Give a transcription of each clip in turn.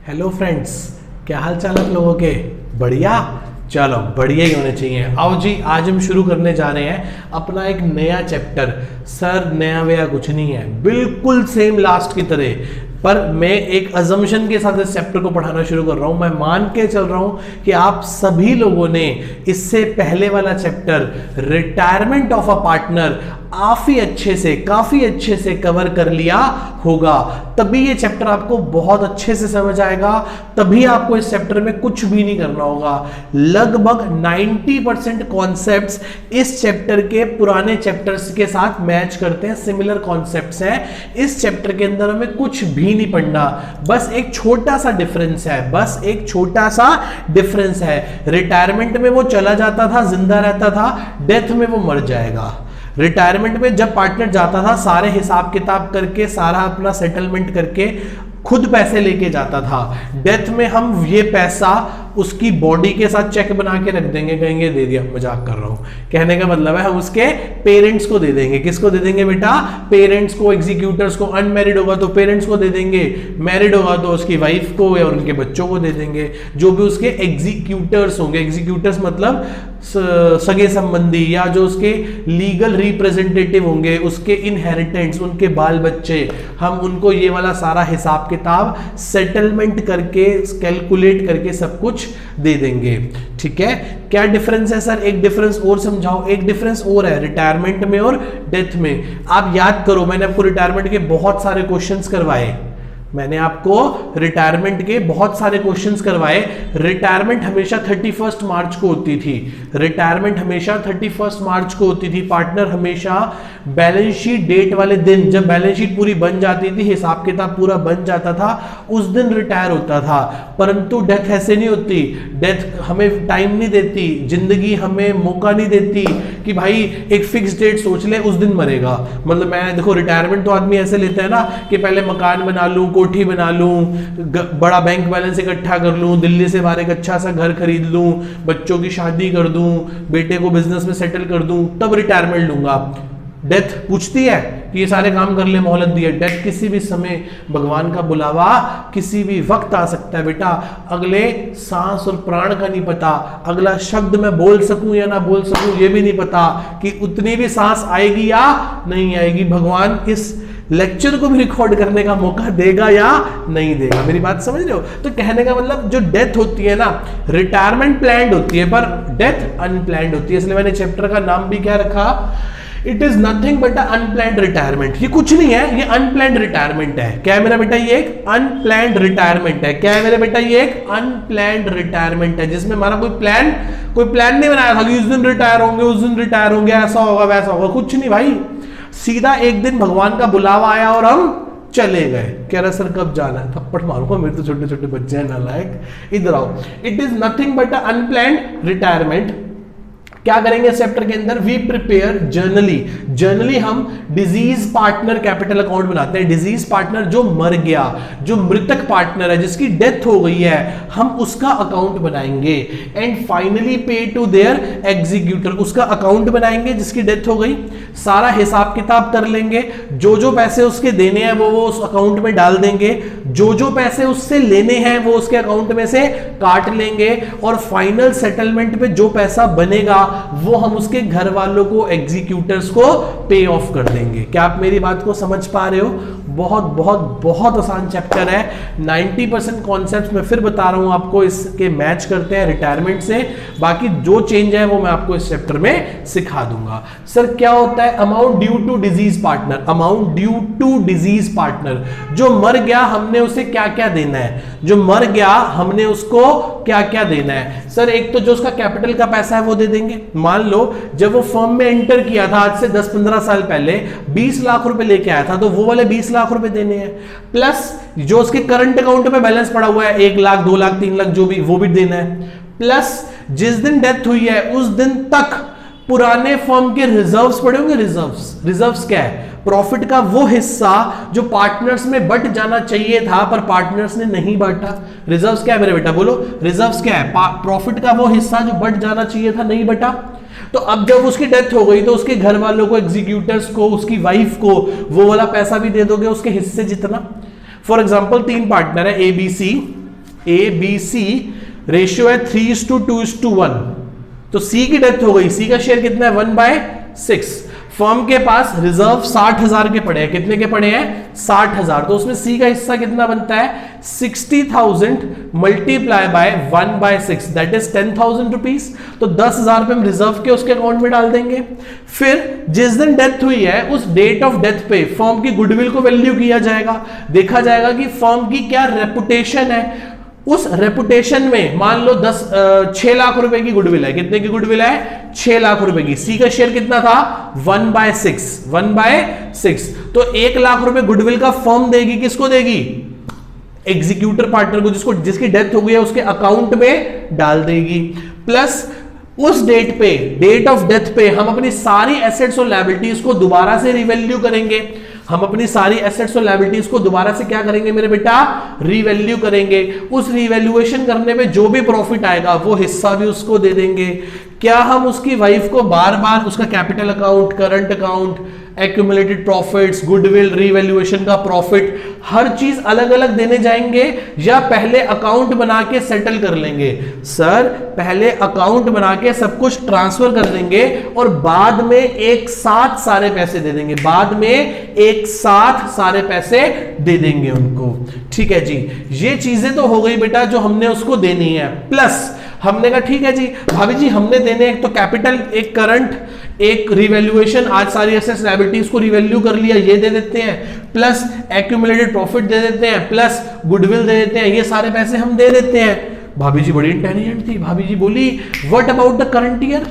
Hello friends, क्या हाल चाल आप लोगों के? बढ़िया। चलो बढ़िया ही होने चाहिए। आओ जी, आज हम शुरू करने जा रहे हैं अपना एक नया चैप्टर। सर नया वया कुछ नहीं है, बिल्कुल सेम लास्ट की तरह, पर मैं एक अजम्पशन के साथ इस चैप्टर को पढ़ाना शुरू कर रहा हूं। मैं मान के चल रहा हूं कि आप सभी लोगों ने इससे पहले वाला chapter retirement of a partner काफी अच्छे से कवर कर लिया होगा। तभी ये चैप्टर आपको बहुत अच्छे से समझ आएगा, तभी आपको इस चैप्टर में कुछ भी नहीं करना होगा। लगभग 90% कॉन्सेप्ट्स इस चैप्टर के पुराने चैप्टर्स के साथ मैच करते हैं, सिमिलर कॉन्सेप्ट्स हैं। इस चैप्टर के अंदर हमें कुछ भी नहीं पढ़ना, बस एक छोटा सा डिफरेंस है। रिटायरमेंट में वो चला जाता था, जिंदा रहता था, डेथ में वो मर जाएगा। रिटायरमेंट में जब पार्टनर जाता था, सारे हिसाब किताब करके, सारा अपना सेटलमेंट करके खुद पैसे लेके जाता था। डेथ में हम ये पैसा उसकी बॉडी के साथ चेक बना के रख देंगे, कहेंगे दे दिया। मजाक कर रहा हूं, कहने का मतलब है हम उसके पेरेंट्स को दे देंगे। किसको दे देंगे बेटा? पेरेंट्स को, एग्जीक्यूटर्स को। अनमैरिड होगा तो पेरेंट्स को दे देंगे, मैरिड होगा तो उसकी वाइफ को या उनके बच्चों को दे देंगे, जो भी उसके एग्जीक्यूटर्स होंगे। एग्जीक्यूटर्स मतलब सगे संबंधी या जो उसके लीगल रिप्रेजेंटेटिव होंगे, उसके इनहेरिटेंट्स, उनके बाल बच्चे। हम उनको ये वाला सारा हिसाब किताब सेटलमेंट करके, कैलकुलेट करके सब कुछ दे देंगे। ठीक है, क्या डिफरेंस है सर? एक डिफरेंस और समझाओ। एक डिफरेंस और है रिटायरमेंट में और डेथ में। आप याद करो, मैंने आपको रिटायरमेंट के बहुत सारे क्वेश्चंस करवाए। रिटायरमेंट हमेशा 31 मार्च को होती थी। पार्टनर हमेशा बैलेंस शीट डेट वाले दिन, जब बैलेंस शीट पूरी बन जाती थी, हिसाब किताब पूरा बन जाता था, उस दिन रिटायर होता था। परंतु डेथ ऐसे नहीं होती। डेथ हमें टाइम नहीं देती, जिंदगी हमें मौका नहीं देती कि भाई एक फिक्स डेट सोच ले, उस दिन मरेगा। मतलब मैं देखो, रिटायरमेंट तो आदमी ऐसे लेता है ना कि पहले मकान बना लूं, कोठी बना लूं, बड़ा बैंक बैलेंस इकट्ठा कर लूं, दिल्ली से बाहर एक अच्छा सा घर खरीद लूं, बच्चों की शादी कर दूं, बेटे को बिजनेस में सेटल कर दूं, तब रिटायरमेंट लूंगा। डेथ पूछती है कि ये सारे काम कर ले, मोहलत दी है। डेथ किसी भी समय, भगवान का बुलावा किसी भी वक्त आ सकता है बेटा। अगले सांस और प्राण का नहीं पता, अगला शब्द मैं बोल सकूं या ना बोल सकूं ये भी नहीं पता कि उतनी भी सांस आएगी या नहीं आएगी। भगवान इस लेक्चर को भी रिकॉर्ड करने का मौका देगा या नहीं देगा। मेरी बात समझ रहे हो? तो कहने का मतलब, जो डेथ होती है ना, रिटायरमेंट प्लान्ड होती है पर डेथ अनप्लान्ड होती है। इसलिए मैंने चैप्टर का नाम भी क्या रखा? It is nothing but unplanned retirement. ये कुछ नहीं है, ये अनप्लान्ड रिटायरमेंट है। क्या है मेरा बेटा? ये एक अनप्लान्ड रिटायरमेंट है। क्या है मेरे बेटा? ये एक अनप्लान्ड रिटायरमेंट है, जिसमें हमारा कोई प्लान नहीं बनाया था कि उस दिन रिटायर होंगे, ऐसा होगा वैसा होगा। कुछ नहीं भाई, सीधा एक दिन भगवान का बुलावा आया और हम चले गए। कह रहा सर कब जाना है? थप्पड़ मारूंगा, मेरे तो छोटे छोटे बच्चे हैं नालायक। इधर आओ। It is nothing but unplanned retirement. क्या करेंगे इस चैप्टर के अंदर? वी प्रिपेयर जर्नली हम डिजीज पार्टनर कैपिटल अकाउंट बनाते हैं। डिजीज पार्टनर जो मर गया, जो मृतक पार्टनर है, जिसकी डेथ हो गई है, हम उसका अकाउंट बनाएंगे। एंड फाइनली पे टू देयर एग्जीक्यूटर, उसका अकाउंट बनाएंगे जिसकी डेथ हो गई। सारा हिसाब किताब कर लेंगे, जो जो पैसे उसके देने हैं वो उस अकाउंट में डाल देंगे, जो जो पैसे उससे लेने हैं वो उसके अकाउंट में से काट लेंगे, और फाइनल सेटलमेंट पे जो पैसा बनेगा वो हम उसके घर वालों को, एग्जीक्यूटर्स को पे ऑफ कर देंगे। क्या आप मेरी बात को समझ पा रहे हो? बहुत बहुत बहुत आसान चैप्टर है। 90% कॉन्सेप्ट्स मैं फिर बता रहा हूं आपको, इसके मैच करते हैं रिटायरमेंट से। बाकी जो चेंज है वो मैं आपको इस चैप्टर में सिखा दूंगा। सर क्या होता है amount due to deceased partner? Amount due to deceased partner, जो मर गया हमने उसे क्या क्या देना है? जो मर गया हमने उसको क्या क्या देना है? सर एक तो जो उसका कैपिटल का पैसा है वो दे देंगे। मान लो जब वो फर्म में एंटर किया था आज से 10-15 साल पहले, 20 लाख रुपए लेके आया था, तो वो वाले 20 लाख रुपए देने हैं। प्लस जो उसके करंट अकाउंट में बैलेंस पड़ा हुआ है, 1 लाख, 2 लाख, 3 लाख, जो भी, वो भी देना है। प्लस जिस दिन डेथ हुई है उस दिन तक पुराने फर्म के रिजर्व्स पड़े होंगे। रिजर्व्स क्या है? प्रॉफिट का वो हिस्सा जो पार्टनर्स में बट जाना चाहिए था पर पार्टनर्स ने नहीं बांटा। रिजर्व्स क्या है मेरे बेटा? बोलो, रिजर्व्स क्या है? प्रॉफिट का वो हिस्सा जो बट जाना चाहिए था, नहीं बटा। तो अब जब उसकी डेथ हो गई तो उसके घर वालों को, एग्जीक्यूटर्स को, उसकी वाइफ को वो वाला पैसा भी दे दोगे, उसके हिस्से जितना। फॉर एग्जाम्पल 3 पार्टनर है, A B C, A B C, ratio है 3:2:1, तो सी की डेथ हो गई, सी का शेयर कितना है 1/6। फर्म के पास रिजर्व 60,000 के पड़े हैं, कितने के पड़े हैं 60,000, तो उसमें सी का हिस्सा कितना बनता है 60,000 multiply by 1/6 that is 10,000 rupees. तो 10,000 रुपए हम रिजर्व के उसके अकाउंट में डाल देंगे। फिर जिस दिन डेथ हुई है उस डेट ऑफ डेथ पे फर्म की गुडविल को वैल्यू किया जाएगा, देखा जाएगा कि फर्म की क्या रेपुटेशन है। उस रेपुटेशन में मान लो 6 लाख रुपए की गुडविल है, कितने की गुडविल है 6 लाख रुपए की, सी का शेयर कितना था 1/6, तो 1 लाख रुपए गुडविल का फर्म देगी, किसको देगी एग्जीक्यूटर पार्टनर को, जिसकी डेथ हो गई है उसके अकाउंट में डाल देगी। प्लस उस डेट पे, डेट ऑफ डेथ पे हम अपनी सारी एसेट्स और लायबिलिटीज को दोबारा से रिवैल्यू करेंगे, हम अपनी सारी एसेट्स और लायबिलिटीज को दोबारा से क्या करेंगे मेरे बेटा रिवैल्यू करेंगे। उस रिवैल्यूएशन करने में जो भी प्रॉफिट आएगा वो हिस्सा भी उसको दे देंगे। क्या हम उसकी वाइफ को बार बार उसका capital account, current account, accumulated profits, goodwill, revaluation का प्रॉफिट, हर चीज अलग अलग देने जाएंगे या पहले अकाउंट बना के सेटल कर लेंगे? सर पहले अकाउंट बना के सब कुछ ट्रांसफर कर देंगे और बाद में एक साथ सारे पैसे दे देंगे, बाद में एक साथ सारे पैसे दे देंगे उनको। ठीक है जी, ये चीजें तो हो गई बेटा जो हमने उसको देनी है। प्लस हमने कहा ठीक है जी भाभी जी हमने देने एक तो कैपिटल, एक करंट, एक रिवैल्यूएशन, आज सारी एसेट्स लायबिलिटीज को रिवैल्यू कर लिया ये दे देते हैं, प्लस एक्यूमुलेटेड प्रॉफिट दे देते हैं, प्लस गुडविल दे देते हैं, ये सारे पैसे हम दे देते हैं। भाभी जी बड़ी इंटेलिजेंट थी, भाभी जी बोली what about the current year?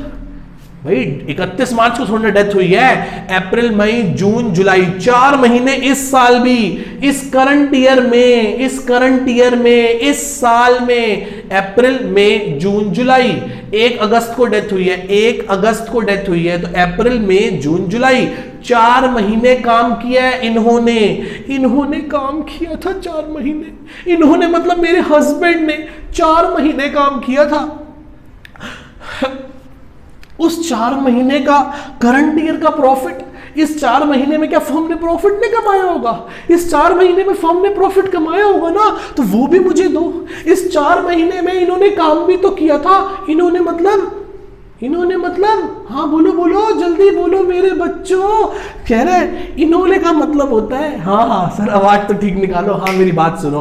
भाई 31 मार्च को थोड़ी डेथ हुई है, अप्रैल मई जून जुलाई 4 महीने इस साल भी, इस करंट ईयर में, इस करंट ईयर में, इस साल में अप्रैल मई जून जुलाई, 1 अगस्त को डेथ हुई है, 1 अगस्त को डेथ हुई है, तो अप्रैल मई जून जुलाई 4 महीने काम किया है इन्होंने काम किया था 4 महीने, इन्होंने मतलब मेरे हस्बैंड ने 4 महीने काम किया था। उस 4 महीने का करंट ईयर का प्रॉफिट, इस 4 महीने में क्या फर्म ने प्रॉफिट नहीं कमाया होगा? इस 4 महीने में फर्म ने प्रॉफिट कमाया होगा ना, तो वो भी मुझे दो। इस 4 महीने में इन्होंने काम भी तो किया था, इन्होंने मतलब हाँ बोलो बोलो जल्दी बोलो मेरे बच्चों। कह रहे इन्होंने का मतलब होता है, हाँ सर आवाज तो ठीक निकालो, हाँ मेरी बात सुनो,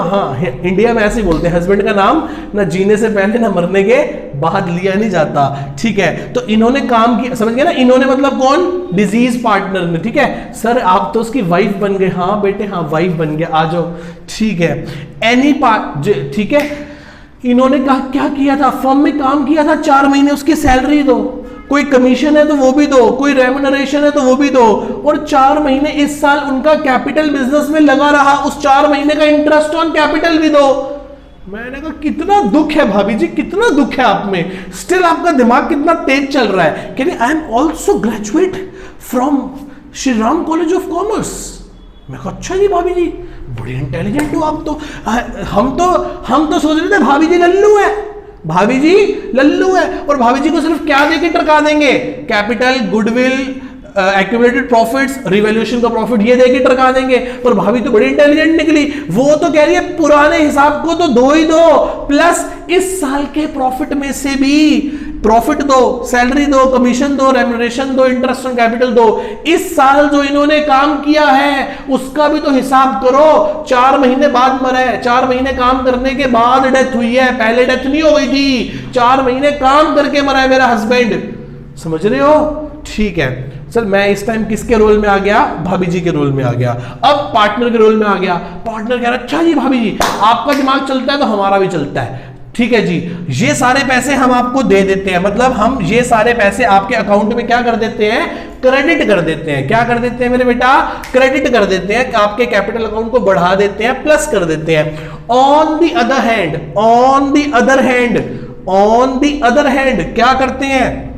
हाँ इंडिया में ऐसे ही बोलते हैं, हस्बैंड का नाम ना जीने से पहले ना मरने के बाद लिया नहीं जाता। ठीक है, तो इन्होंने काम किया, समझ गए ना, इन्होंने मतलब कौन? डिजीज पार्टनर ने। ठीक है सर आप तो उसकी वाइफ बन गए, हाँ बेटे हाँ वाइफ बन गए, आ जाओ। ठीक है एनी पार्ट, ठीक है इन्होंने कहा क्या किया था, फर्म में काम किया था 4 महीने, उसकी सैलरी दो, कोई कमीशन है तो वो भी दो, कोई रेम्यूनरेशन है तो वो भी दो, और 4 महीने इस साल उनका कैपिटल बिजनेस में लगा रहा, उस 4 महीने का इंटरेस्ट ऑन कैपिटल भी दो। मैंने कहा कितना दुख है भाभी जी, कितना दुख है आप में, स्टिल आपका दिमाग कितना तेज चल रहा है। कहते I am also graduate from Shri Ram college of commerce. मैं कहा अच्छा जी भाभी जी बड़ी इंटेलिजेंट हो आप तो। हम तो सोच रहे थे भाभी जी लल्लू है, भाभी जी लल्लू है, और भाभी जी को सिर्फ क्या देके टरका देंगे? Capital, goodwill, accumulated profits, revaluation का प्रॉफिट ये देके टरका देंगे। पर भाभी तो बड़ी इंटेलिजेंट निकली, वो तो कह रही है पुराने हिसाब को तो दो ही दो, प्लस इस साल के प्रॉफिट में से भी प्रॉफिट दो, सैलरी दो, कमीशन दो, रेम्यूनरेशन दो, इंटरेस्ट ऑन कैपिटल दो। इस साल जो इन्होंने काम किया है उसका भी तो हिसाब करो। 4 महीने बाद मरा है, 4 महीने काम करने के बाद डेथ हुई है, पहले डेथ नहीं हो गई थी, 4 महीने काम करके मरा है मेरा हस्बैंड। समझ रहे हो? ठीक है सर मैं इस टाइम किसके रोल में आ गया? भाभी जी के रोल में आ गया। अब पार्टनर के रोल में आ गया। पार्टनर कह रहा है अच्छा जी भाभी जी आपका दिमाग चलता है तो हमारा भी चलता है। ठीक है जी, ये सारे पैसे हम आपको दे देते हैं, मतलब हम ये सारे पैसे आपके अकाउंट में क्या कर देते हैं? क्रेडिट कर देते हैं। क्या कर देते हैं मेरे बेटा? क्रेडिट कर देते हैं, आपके कैपिटल अकाउंट को बढ़ा देते हैं, प्लस कर देते हैं। ऑन द अदर हैंड क्या करते हैं?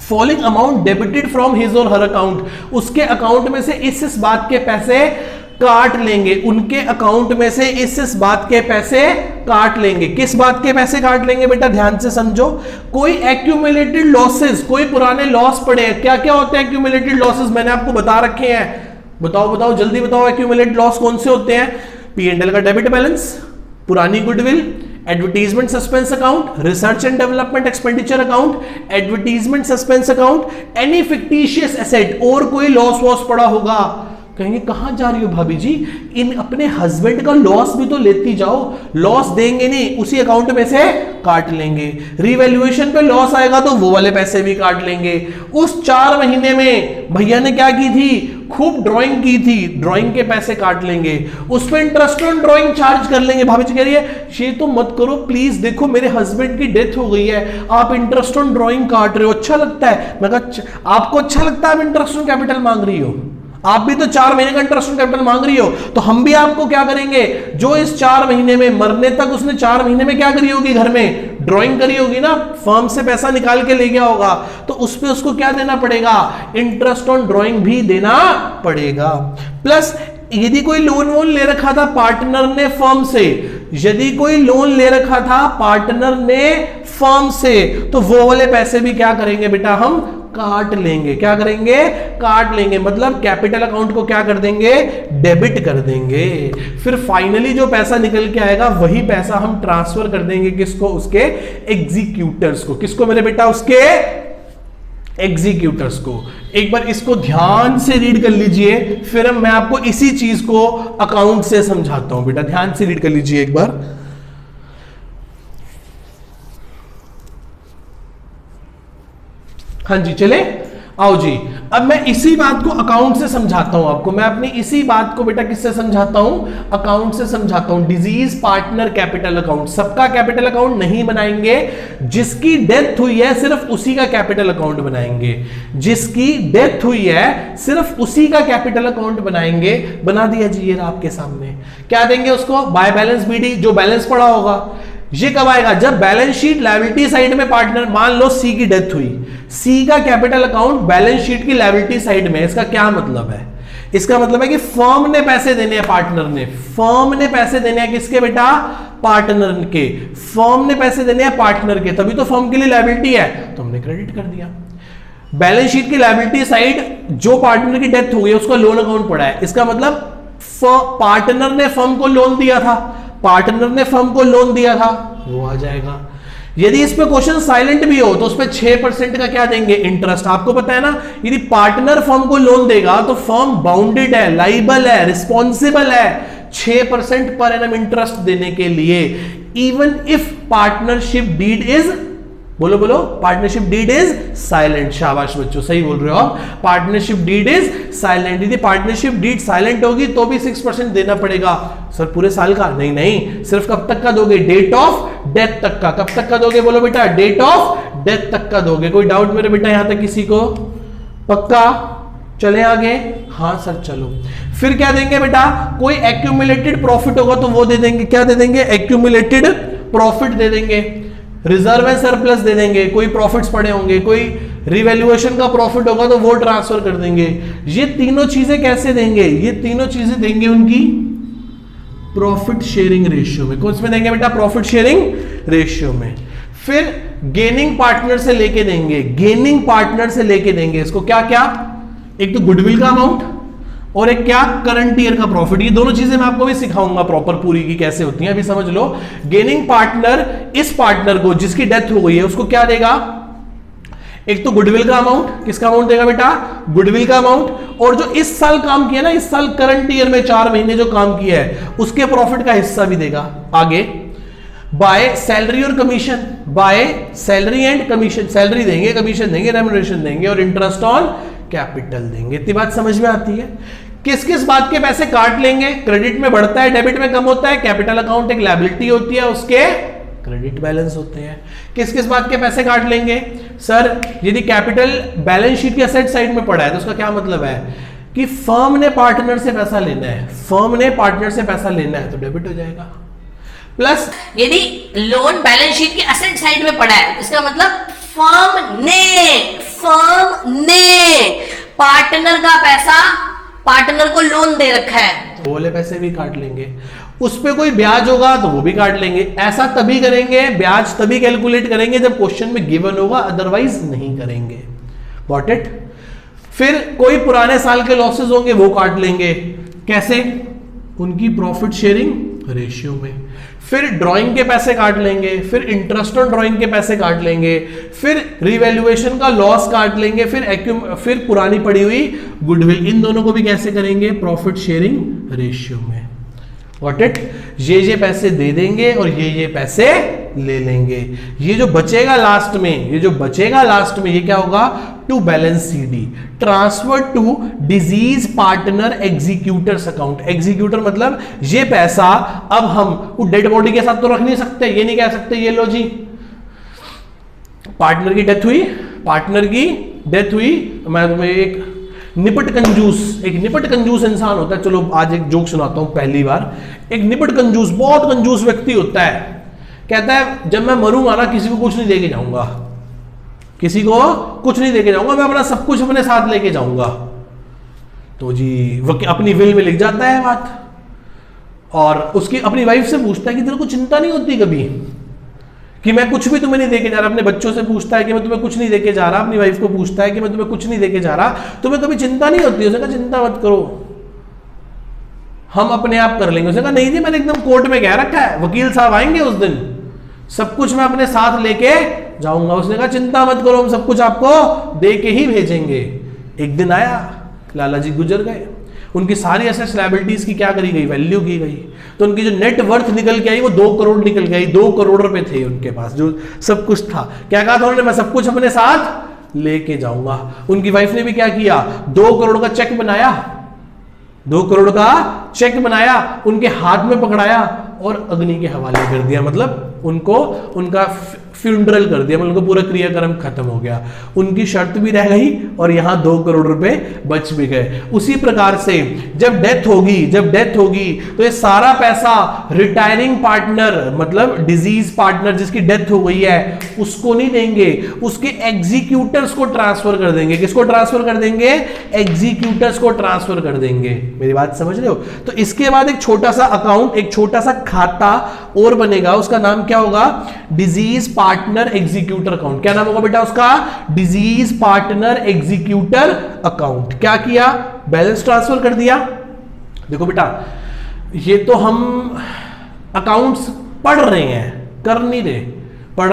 Following amount debited from his और हर अकाउंट, उसके अकाउंट में से इस बात के पैसे काट लेंगे, उनके अकाउंट में से इस बात के पैसे काट लेंगे। किस बात के पैसे काट लेंगे बेटा? ध्यान से समझो। कोई एक्यूमुलेटेड लॉसेस, कोई पुराने लॉस पड़े हैं। क्या क्या होते हैं एक्यूमुलेटेड लॉसेस? मैंने आपको बता रखे हैं, बताओ जल्दी बताओ। एक्यूमुलेटेड लॉस कौन से होते हैं? P&L का डेबिट बैलेंस, पुरानी goodwill, advertisement suspense account, research and development expenditure account, advertisement suspense account, any fictitious asset, और कोई लॉस वॉस पड़ा होगा। कहेंगे कहां जा रही हो भाभी जी, इन अपने हस्बैंड का लॉस भी तो लेती जाओ। लॉस देंगे नहीं, उसी अकाउंट में से काट लेंगे। रिवैल्यूएशन पे लॉस आएगा तो वो वाले पैसे भी काट लेंगे। उस 4 महीने में भैया ने क्या की थी, खूब ड्राइंग की थी, ड्राइंग के पैसे काट लेंगे। उस पर इंटरेस्ट ऑन ड्राइंग चार्ज कर लेंगे। भाभी जी कह रही है ये तो मत करो प्लीज, देखो मेरे हस्बैंड की डेथ हो गई है, आप इंटरेस्ट ऑन ड्राइंग काट रहे हो, अच्छा लगता है। मैं कहा आपको अच्छा लगता है, आप इंटरेस्ट ऑन कैपिटल मांग रही हो, आप भी तो 4 महीने का इंटरेस्ट ऑन कैपिटल मांग रही हो, तो हम भी आपको क्या करेंगे, जो इस 4 महीने में, मरने तक उसने 4 महीने में क्या करी होगी, घर में ड्राइंग करी होगी ना, फर्म से पैसा निकाल के ले गया होगा, तो उस पे उसको क्या देना पड़ेगा, इंटरेस्ट ऑन ड्राइंग भी देना पड़ेगा। प्लस यदि कोई लोन वोन ले रखा था पार्टनर ने फर्म से, यदि कोई लोन ले रखा था पार्टनर ने फर्म से, तो वो वाले पैसे भी क्या करेंगे बेटा, हम काट लेंगे। क्या करेंगे, काट लेंगे। मतलब कैपिटल अकाउंट को क्या कर देंगे, डेबिट कर देंगे। फिर फाइनली जो पैसा निकल के आएगा वही पैसा हम ट्रांसफर कर देंगे किसको, उसके एग्जीक्यूटर्स को। किसको मेरे बेटा, उसके एग्जीक्यूटर्स को। एक बार इसको ध्यान से रीड कर लीजिए, फिर मैं आपको इसी चीज को अकाउंट से समझाता हूं। बेटा ध्यान से रीड कर लीजिए एक बार। हाँ जी चले, आओ जी। अब मैं इसी बात को अकाउंट से समझाता हूं आपको। मैं अपनी इसी बात को बेटा किससे समझाता हूं, अकाउंट से समझाता हूं। डिजीज पार्टनर कैपिटल अकाउंट, सबका कैपिटल अकाउंट नहीं बनाएंगे, जिसकी डेथ हुई है सिर्फ उसी का कैपिटल अकाउंट बनाएंगे। जिसकी डेथ हुई है सिर्फ उसी का कैपिटल अकाउंट बनाएंगे। बना दिया जी, ये आपके सामने। क्या देंगे उसको, बाय बैलेंस बीडी, जो बैलेंस पड़ा होगा। ये कब आएगा, जब बैलेंस शीट लायबिलिटी साइड में पार्टनर, मान लो सी की डेथ हुई, सी का कैपिटल अकाउंट बैलेंस शीट की लायबिलिटी साइड में। इसका क्या मतलब है, इसका मतलब है कि फर्म ने पैसे देने हैं पार्टनर ने, फर्म ने पैसे देने हैं किसके बेटा, पार्टनर के। फर्म ने पैसे देने हैं पार्टनर के, तभी तो फर्म के लिए लायबिलिटी है, तो हमने क्रेडिट कर दिया। बैलेंस शीट की लायबिलिटी साइड, जो पार्टनर की डेथ हो गई उसका लोन अकाउंट पड़ा है। इसका मतलब पार्टनर ने फर्म को लोन दिया था, पार्टनर ने फर्म को लोन दिया था, वो आ जाएगा। यदि इस पे क्वेश्चन साइलेंट भी हो तो उस पे 6% का क्या देंगे, इंटरेस्ट। आपको पता है ना, यदि पार्टनर फर्म को लोन देगा तो फर्म बाउंडेड है, लाइबल है, रिस्पॉन्सिबल है 6% पर एनम इंटरेस्ट देने के लिए। Even if partnership deed is, बोलो बोलो, पार्टनरशिप डीड इज साइलेंट। शाबाश बच्चों, सही बोल रहे हो आप, पार्टनरशिप डीड इज साइलेंट। यदि पार्टनरशिप डीड साइलेंट होगी तो भी 6% देना पड़ेगा। सर पूरे साल का नहीं, नहीं, सिर्फ कब तक का दोगे, डेट ऑफ डेथ तक का। कब तक का दोगे, बोलो बेटा, डेट ऑफ डेथ तक का दोगे। कोई डाउट मेरे बेटा यहां तक किसी को, पक्का? चले आगे, हाँ सर चलो। फिर क्या देंगे बेटा, कोई एक्यूमुलेटेड प्रॉफिट होगा तो वो दे देंगे। क्या दे देंगे, एक्यूमुलेटेड प्रॉफिट दे देंगे। रिजर्व एंड सरप्लस दे देंगे, कोई प्रॉफिट्स पड़े होंगे, कोई रिवैल्यूएशन का प्रॉफिट होगा तो वो ट्रांसफर कर देंगे। ये तीनों चीजें कैसे देंगे, ये तीनों चीजें देंगे उनकी प्रॉफिट शेयरिंग रेशियो में। कौन में देंगे बेटा, प्रॉफिट शेयरिंग रेशियो में। फिर गेनिंग पार्टनर से लेके देंगे, गेनिंग पार्टनर से लेके देंगे इसको क्या क्या, एक तो गुडविल का अमाउंट और एक क्या, करंट ईयर का प्रॉफिट। ये दोनों चीजें मैं आपको भी सिखाऊंगा प्रॉपर पूरी की कैसे होती हैं, अभी समझ लो। गेनिंग पार्टनर इस पार्टनर को जिसकी डेथ हो गई है उसको क्या देगा, एक तो गुडविल का अमाउंट। किसका अमाउंट देगा बेटा, गुडविल का अमाउंट। और जो इस साल काम किया ना, इस साल करंट ईयर में 4 महीने जो काम किया है उसके प्रॉफिट का हिस्सा भी देगा आगे। बाय सैलरी और commission, by salary and commission, salary देंगे, कमीशन देंगे, रेम्युनरेशन देंगे और इंटरेस्ट ऑन कैपिटल देंगे। इतनी बात समझ में आती है। किस किस बात के पैसे काट लेंगे, क्रेडिट में बढ़ता है, डेबिट में कम होता है। कैपिटल अकाउंट एक लायबिलिटी होती है, उसके क्रेडिट बैलेंस होते हैं। किस किस बात के पैसे काट लेंगे, सर यदि कैपिटल बैलेंस शीट के असेट साइड में पड़ा है तो उसका क्या मतलब है कि फर्म ने पार्टनर से पैसा लेना है, फर्म ने पार्टनर से पैसा लेना है तो डेबिट हो जाएगा। प्लस यदि लोन बैलेंस शीट के असेट साइड में पड़ा है इसका मतलब फर्म ने पार्टनर का पैसा पार्टनर को लोन दे रखा है, तो बोले पैसे भी काट लेंगे। उस पे कोई ब्याज होगा तो वो भी काट लेंगे। ऐसा तभी करेंगे, ब्याज तभी कैलकुलेट करेंगे जब क्वेश्चन में गिवन होगा, अदरवाइज नहीं करेंगे। Got it? फिर कोई पुराने साल के लॉसेस होंगे वो काट लेंगे। कैसे? उनकी प्रॉफिट शेयरिंग रेशियो में। फिर ड्राइंग के पैसे काट लेंगे, फिर इंटरेस्ट ऑन ड्राइंग के पैसे काट लेंगे, फिर रिवैल्यूएशन का लॉस काट लेंगे, फिर पुरानी पड़ी हुई गुडविल। इन दोनों को भी कैसे करेंगे? प्रॉफिट शेयरिंग रेशियो में। Got it? ये पैसे दे देंगे और ये पैसे ले लेंगे। ये जो बचेगा लास्ट में, ये क्या होगा? To balance CD, transfer to deceased partner executors account. Executor मतलब ये पैसा अब हम डेड बॉडी के साथ तो रख नहीं सकते, ये नहीं कह सकते ये लो जी पार्टनर की डेथ हुई, मैं तुम्हें एक निपट कंजूस इंसान होता है। चलो आज एक जोक सुनाता हूं। पहली बार एक बहुत कंजूस व्यक्ति होता है, कहता है जब मैं मरूंगा ना किसी को कुछ नहीं देके जाऊंगा, मैं अपना सब कुछ अपने साथ लेके जाऊंगा। तो जी वो अपनी विल में लिख जाता है बात, और उसकी अपनी वाइफ से पूछता है कि तेरे को चिंता नहीं होती कभी कि मैं कुछ भी तुम्हें नहीं देके जा रहा? अपने बच्चों से पूछता है कि मैं तुम्हें कुछ नहीं देके जा रहा, अपनी वाइफ को पूछता है कि मैं तुम्हें कुछ नहीं देके जा रहा, तुम्हें कभी चिंता नहीं होती? उसने कहा चिंता मत करो, हम अपने आप कर लेंगे। उसने कहा नहीं जी, मैंने एकदम कोर्ट में कह रखा है, वकील साहब आएंगे उस दिन, सब कुछ मैं अपने साथ लेके जाऊंगा। उसने कहा चिंता मत करो, हम सब कुछ आपको दे के ही भेजेंगे। एक दिन आया, लाला जी गुजर गए, उनकी सारी एसेट्स लायबिलिटीज की क्या करी गई? वैल्यू की गई। तो उनकी जो नेट वर्थ निकल के आई वो 2 करोड़ निकल गई। 2 करोड़ रुपए थे उनके पास, जो सब कुछ था। क्या कहा था उन्होंने? मैं सब कुछ अपने साथ लेके जाऊंगा। उनकी वाइफ ने भी क्या किया? 2 करोड़ का चेक बनाया, 2 करोड़ का चेक बनाया, उनके हाथ में पकड़ाया और अग्नि के हवाले कर दिया। मतलब उनको उनका फ्यूनरल कर दिया, मतलब उनको पूरा क्रियाक्रम खत्म हो गया। उनकी शर्त भी रह गई और यहां 2 करोड़ रुपए बच भी गए। उसी प्रकार से जब डेथ होगी तो ये सारा पैसा रिटायरिंग पार्टनर मतलब डिजीज पार्टनर जिसकी डेथ हो गई है उसको नहीं देंगे, उसके एग्जीक्यूटर्स को ट्रांसफर कर देंगे। किसको ट्रांसफर कर देंगे? एग्जीक्यूटर्स को ट्रांसफर कर देंगे। मेरी बात समझ रहे हो? तो इसके बाद एक छोटा सा अकाउंट, एक छोटा सा खाता और बनेगा, उसका नाम क्या होगा? Disease partner executor account. क्या नाम होगा बेटा उसका? Disease partner executor account. क्या किया? बैलेंस ट्रांसफर कर दिया। देखो बेटा, ये तो हम अकाउंट्स पढ़ रहे हैं, कर नहीं रहे। पढ़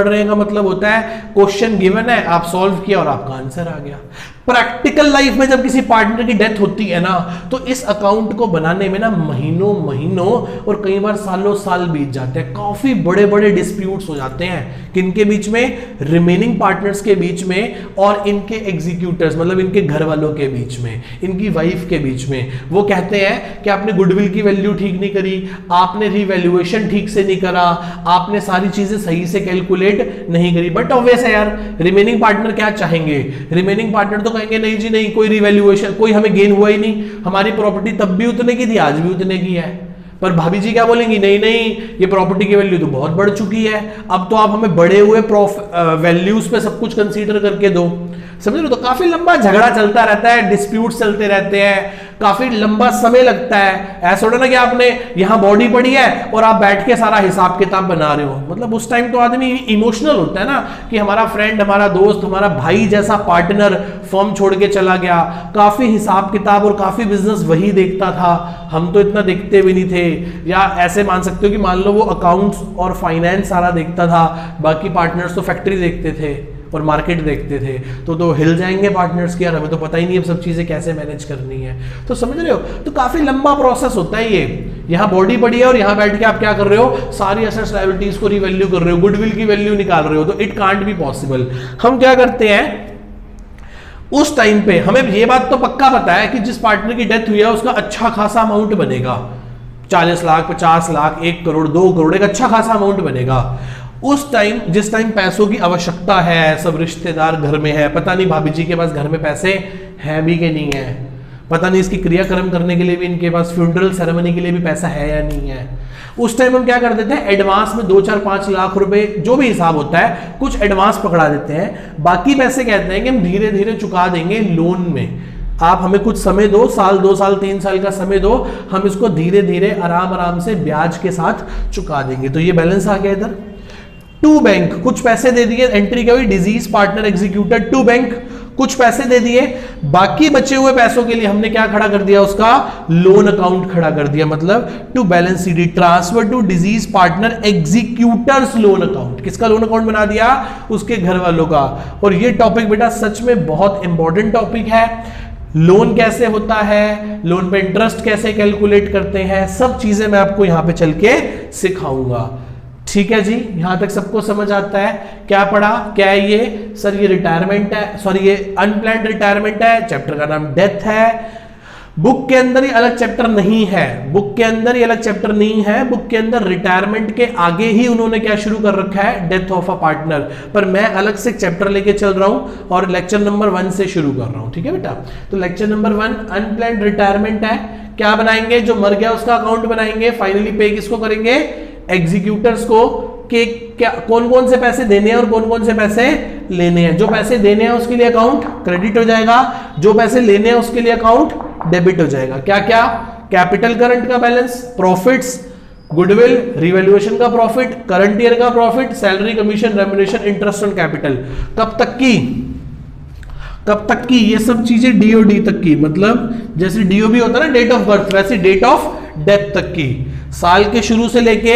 रहे का मतलब होता है क्वेश्चन गिवन है, आप सॉल्व किया और आपका आंसर आ गया। प्रैक्टिकल लाइफ में जब किसी पार्टनर की डेथ होती है ना, तो इस अकाउंट को बनाने में ना महीनों और कई बार साल बीत जाते हैं। काफी बड़े बड़े डिस्प्यूट्स हो जाते हैं। किनके बीच में? रिमेनिंग पार्टनर्स के बीच में और इनके एग्जीक्यूटर्स मतलब इनके घर वालों के बीच में, इनकी वाइफ के बीच में। वो कहते हैं कि आपने गुडविल की वैल्यू ठीक नहीं करी, आपने रिवैल्यूएशन ठीक से नहीं करा, आपने सारी चीजें सही से कैलकुलेट नहीं करी। बट ऑब्वियस है यार, रिमेनिंग पार्टनर क्या चाहेंगे? रिमेनिंग पार्टनर तो कहेंगे नहीं जी नहीं, कोई रिवैल्यूएशन, कोई हमें गेन हुआ ही नहीं, हमारी प्रॉपर्टी तब भी उतने की थी, आज भी उतने की है। पर भाभी जी क्या बोलेंगी? नहीं ये प्रॉपर्टी की वैल्यू तो बहुत बढ़ चुकी है, अब तो आप हमें बढ़े हुए वैल्यूज पे सब कुछ कंसीडर करके दो। समझ लो? तो काफी लंबा झगड़ा चलता रहता है, डिस्प्यूट चलते रहते हैं, काफी लंबा समय लगता है। ऐसा होता ना कि आपने यहां बॉडी पड़ी है और आप बैठ के सारा हिसाब किताब बना रहे हो, मतलब उस टाइम तो आदमी इमोशनल होता है ना कि हमारा फ्रेंड, हमारा दोस्त, हमारा भाई जैसा पार्टनर फर्म छोड़ के चला गया। काफी हिसाब किताब और काफी बिजनेस वही देखता था, हम तो इतना देखते भी नहीं थे। या ऐसे मान सकते हो कि मान लो वो अकाउंट्स और फाइनेंस सारा देखता था, बाकी पार्टनर्स तो फैक्ट्री देखते थे और मार्केट देखते थे। तो हिल जाएंगे पार्टनर्स की, यार हमें तो पता ही नहीं है सब चीजें कैसे मैनेज करनी है। तो समझ रहे हो? तो काफी लंबा प्रोसेस होता है ये। यहां बॉडी पड़ी है और यहां बैठ के आप क्या कर रहे हो? सारी एसेट्स लायबिलिटीज को रिवैल्यू कर रहे हो, गुडविल की वैल्यू निकाल रहे हो। तो इट कांट बी पॉसिबल। हम क्या करते हैं उस टाइम पे, हमें ये बात तो पक्का पता है कि जिस पार्टनर की डेथ हुई है उसका अच्छा खासा अमाउंट बनेगा, 40 लाख, 50 लाख, 1 करोड़, 2 करोड़, एक अच्छा खासा अमाउंट बनेगा। उस टाइम, जिस टाइम पैसों की आवश्यकता है, सब रिश्तेदार घर में है, पता नहीं भाभी जी के पास घर में पैसे हैं भी कि नहीं है, पता नहीं इसकी क्रियाक्रम करने के लिए भी इनके पास, फ्यूनरल सेरेमनी के लिए भी पैसा है या नहीं है। उस टाइम हम क्या कर देते हैं? एडवांस में 2, 4, 5 लाख रुपए जो भी हिसाब होता है कुछ एडवांस पकड़ा देते हैं, बाकी पैसे कहते हैं कि हम धीरे धीरे चुका देंगे लोन में। आप हमें कुछ समय दो, साल, 2 साल, 3 साल का समय दो, हम इसको धीरे धीरे आराम से ब्याज के साथ चुका देंगे। तो ये बैलेंस आ गया इधर। टू बैंक, कुछ पैसे दे दिए, एंट्री क्या हुई? Deceased partner executor to bank, कुछ पैसे दे दिए, बाकी बचे हुए पैसों के लिए हमने क्या खड़ा कर दिया, उसका लोन अकाउंट खड़ा कर दिया, मतलब to balance sheet transfer to deceased partner executors loan account. किसका लोन अकाउंट बना दिया, उसके घर वालों का। और ये टॉपिक बेटा सच में बहुत इंपॉर्टेंट टॉपिक है। लोन कैसे होता है, लोन पे इंटरेस्ट कैसे कैलकुलेट करते हैं, सब चीजें मैं आपको यहां पे चल के सिखाऊंगा। ठीक है जी, यहां तक सबको समझ आता है। क्या पढ़ा, क्या है ये सर, ये रिटायरमेंट है, सॉरी ये अनप्लान्ड रिटायरमेंट है, चैप्टर का नाम डेथ है। बुक के अंदर ये अलग चैप्टर नहीं है, बुक के अंदर ये अलग चैप्टर नहीं है, बुक के अंदर रिटायरमेंट के आगे ही उन्होंने क्या शुरू कर रखा है, डेथ ऑफ अ पार्टनर। पर मैं अलग से चैप्टर लेके चल रहा हूं और लेक्चर नंबर 1 से शुरू कर रहा हूं। ठीक है बेटा, तो लेक्चर नंबर 1 अनप्लान्ड रिटायरमेंट है। क्या बनाएंगे, जो मर गया उसका अकाउंट बनाएंगे, फाइनली पे किसको करेंगे, एग्जीक्यूटर्स को, कि क्या कौन कौन से पैसे देने हैं और कौन कौन से पैसे लेने हैं। जो पैसे देने हैं उसके लिए अकाउंट क्रेडिट हो जाएगा, जो पैसे लेने हैं उसके लिए अकाउंट डेबिट हो जाएगा। क्या क्या, कैपिटल करंट का बैलेंस, प्रॉफिट्स, गुडविल, रिवैल्यूएशन का प्रॉफिट, करंट ईयर का profit, salary, commission, remuneration, interest on capital. कब तक की, कब तक की, ये सब चीजें डीओडी तक की, मतलब जैसे डीओबी होता है ना डेट ऑफ बर्थ, वैसे डेट ऑफ डेथ तक की। साल के शुरू से लेके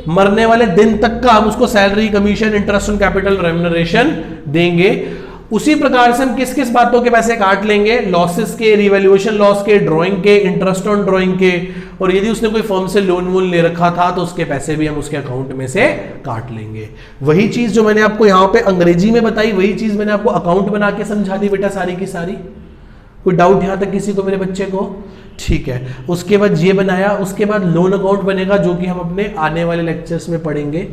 मरने वाले दिन तक का हम उसको salary, commission, interest on capital, remuneration देंगे। उसी प्रकार से हम किस किस बातों के पैसे काट लेंगे, लॉसेस के, रिवैल्यूएशन लॉस के, ड्राइंग के, इंटरेस्ट ऑन ड्राइंग के, और यदि उसने कोई फर्म से लोन वोन ले रखा था तो उसके पैसे भी हम उसके अकाउंट में से काट लेंगे। वही चीज जो मैंने आपको यहां पे अंग्रेजी में बताई, वही चीज मैंने आपको अकाउंट बना के समझा दी बेटा सारी की सारी। कोई डाउट यहां तक किसी को, मेरे बच्चे को? ठीक है, उसके बाद ये बनाया, उसके बाद लोन अकाउंट बनेगा जो कि हम अपने आने वाले लेक्चर्स में पढ़ेंगे।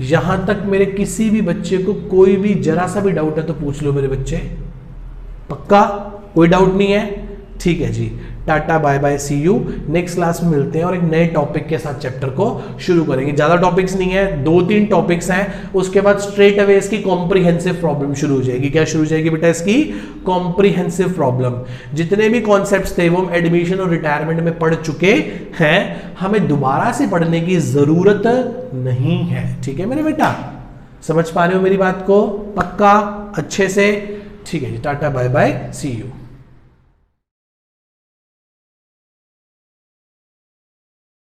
यहां तक मेरे किसी भी बच्चे को कोई भी जरा सा भी डाउट है तो पूछ लो मेरे बच्चे, पक्का कोई डाउट नहीं है? ठीक है जी, tata bye bye, see you. Next class में मिलते हैं और एक नए टॉपिक के साथ चैप्टर को शुरू करेंगे। ज्यादा टॉपिक्स नहीं है, 2-3 टॉपिक्स हैं, उसके बाद स्ट्रेट अवे इसकी कॉम्प्रिहेंसिव प्रॉब्लम शुरू हो जाएगी। क्या शुरू हो जाएगी बेटा? इसकी कॉम्प्रिहेंसिव प्रॉब्लम। जितने भी कॉन्सेप्ट्स थे वो हम एडमिशन और रिटायरमेंट में पढ़ चुके हैं, हमें दोबारा से पढ़ने की जरूरत नहीं है। ठीक है मेरे बेटा, समझ पा रहे हो मेरी बात को? पक्का अच्छे से? ठीक है जी, tata bye bye, see you.